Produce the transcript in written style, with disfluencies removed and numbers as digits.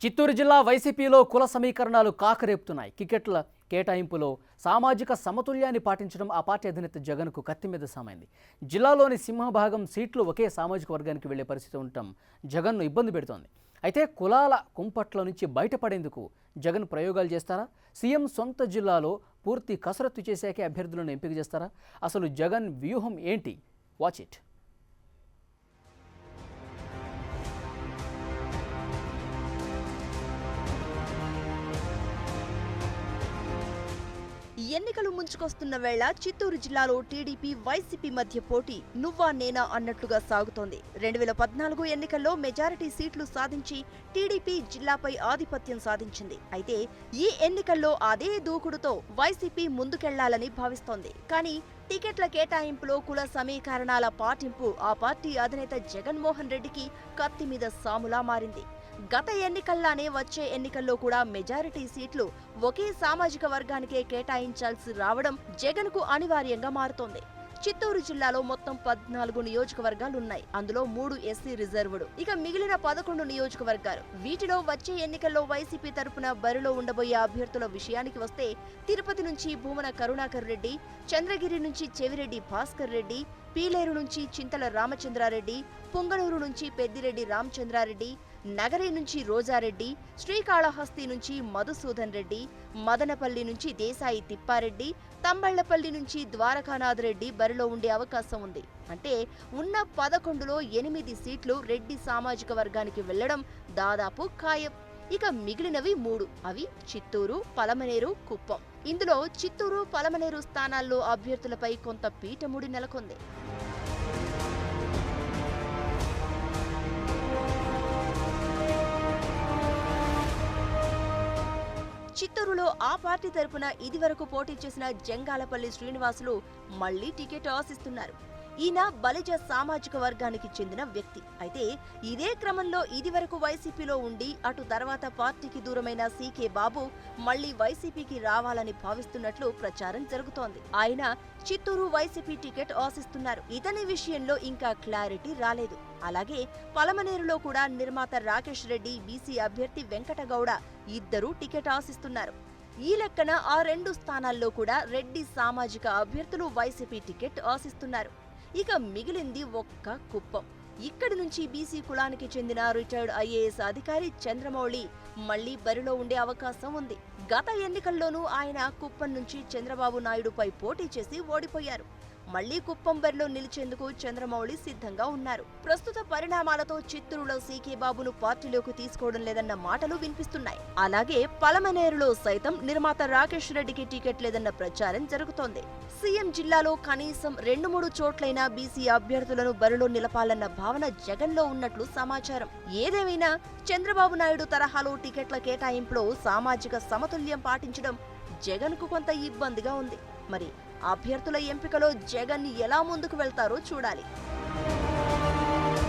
చిత్తూరు జిల్లా వైసీపీలో కుల సమీకరణాలు కాకరేపుతున్నాయి. టికెట్ల కేటాయింపులో సామాజిక సమతుల్యాన్ని పాటించడం ఆ పార్టీ అధినేత జగన్కు కత్తి మీద సామైంది. జిల్లాలోని సింహభాగం సీట్లు ఒకే సామాజిక వర్గానికి వెళ్లే పరిస్థితి ఉండటం జగన్ను ఇబ్బంది పెడుతోంది. అయితే కులాల కుంపట్ల నుంచి బయటపడేందుకు జగన్ ప్రయోగాలు చేస్తారా? సీఎం సొంత జిల్లాలో పూర్తి కసరత్తు చేశాకే అభ్యర్థులను ఎంపిక చేస్తారా? అసలు జగన్ వ్యూహం ఏంటి? Watch it. ఎన్నికలు ముంచుకొస్తున్న వేళ చిత్తూరు జిల్లాలో టీడీపీ వైసీపీ మధ్య పోటీ నువ్వా నేనా అన్నట్లుగా సాగుతోంది. 2014 ఎన్నికల్లో మెజారిటీ సీట్లు సాధించి టీడీపీ జిల్లాపై ఆధిపత్యం సాధించింది. అయితే ఈ ఎన్నికల్లో అదే దూకుడుతో వైసీపీ ముందుకెళ్లాలని భావిస్తోంది. కానీ టికెట్ల కేటాయింపులో కుల సమీకరణాల పాటింపు ఆ పార్టీ అధినేత జగన్మోహన్ రెడ్డికి కత్తి మీద సాములా మారింది. గత ఎన్నికల్లానే వచ్చే ఎన్నికల్లో కూడా మెజారిటీ సీట్లు ఒకే సామాజిక వర్గానికే కేటాయించాల్సి రావడం జగన్కు అనివార్యంగా మారుతోంది. చిత్తూరు జిల్లాలో మొత్తం 14 నియోజకవర్గాలున్నాయి. అందులో 3 ఎస్సీ రిజర్వ్డ్, ఇక మిగిలిన 11 నియోజకవర్గాలు. వీటిలో వచ్చే ఎన్నికల్లో వైసీపీ తరపున బరిలో ఉండబోయే అభ్యర్థుల విషయానికి వస్తే తిరుపతి నుంచి భూమన కరుణాకర్ రెడ్డి, చంద్రగిరి నుంచి చెవిరెడ్డి భాస్కర్ రెడ్డి, పీలేరు నుంచి చింతల రామచంద్రారెడ్డి, పుంగనూరు నుంచి పెద్దిరెడ్డి రామచంద్రారెడ్డి, నగరి నుంచి రోజారెడ్డి, శ్రీకాళహస్తి నుంచి మధుసూదన్ రెడ్డి, మదనపల్లి నుంచి దేశాయి తిప్పారెడ్డి, తంబళ్లపల్లి నుంచి ద్వారకానాథ్ రెడ్డి బరిలో ఉండే అవకాశం ఉంది. అంటే ఉన్న 11లో 8 సీట్లు రెడ్డి సామాజిక వర్గానికి వెళ్లడం దాదాపు ఖాయం. ఇక మిగిలినవి 3, అవి చిత్తూరు, పలమనేరు, కుప్పం. ఇందులో చిత్తూరు, పలమనేరు స్థానాల్లో అభ్యర్థులపై కొంత పీటముడి నెలకొంది. చిత్తూరులో ఆ పార్టీ తరపున ఇదివరకు పోటీ చేసిన జంగాలపల్లి శ్రీనివాసులు మళ్లీ టికెట్ ఆశిస్తున్నారు. ఈయన బలిజ సామాజిక వర్గానికి చెందిన వ్యక్తి. అయితే ఇదే క్రమంలో ఇదివరకు వైసీపీలో ఉండి అటు తర్వాత పార్టీకి దూరమైన సీకే బాబు మళ్లీ వైసీపీకి రావాలని భావిస్తున్నట్లు ప్రచారం జరుగుతోంది. ఆయన చిత్తూరు వైసీపీ టికెట్ ఆశిస్తున్నారు. ఇతని విషయంలో ఇంకా క్లారిటీ రాలేదు. అలాగే పలమనేరులో కూడా నిర్మాత రాకేష్ రెడ్డి, బీసీ అభ్యర్థి వెంకటగౌడ ఇద్దరూ టికెట్ ఆశిస్తున్నారు. ఈ లెక్కన ఆ 2 స్థానాల్లో కూడా రెడ్డి సామాజిక అభ్యర్థులు వైసీపీ టికెట్ ఆశిస్తున్నారు. ఇక మిగిలింది ఒక్క కుప్పం. ఇక్కడి నుంచి బీసీ కులానికి చెందిన రిటైర్డ్ ఐఏఎస్ అధికారి చంద్రమౌళి మళ్లీ బరిలో ఉండే అవకాశం ఉంది. గత ఎన్నికల్లోనూ ఆయన కుప్పం నుంచి చంద్రబాబు నాయుడుపై పోటీ చేసి ఓడిపోయారు. మళ్లీ కుప్పం బరిలో నిలిచేందుకు చంద్రమౌళి సిద్ధంగా ఉన్నారు. ప్రస్తుత పరిణామాలతో చిత్తూరులో సీకే బాబును పార్టీలోకి తీసుకోవడం లేదన్న మాటలు వినిపిస్తున్నాయి. అలాగే పలమనేరులో సైతం నిర్మాత రాకేష్ రెడ్డికి టికెట్ లేదన్న ప్రచారం జరుగుతోంది. సీఎం జిల్లాలో కనీసం 2-3 చోట్లైనా బీసీ అభ్యర్థులను బరిలో నిలపాలన్న భావన జగన్లో ఉన్నట్లు సమాచారం. ఏదేమైనా చంద్రబాబు నాయుడు తరహాలో టికెట్ల కేటాయింపులో సామాజిక సమతుల్యం పాటించడం జగన్కు కొంత ఇబ్బందిగా ఉంది. మరి అభ్యర్థుల ఎంపికలో జగన్ ఎలా ముందుకు వెళ్తారో చూడాలి.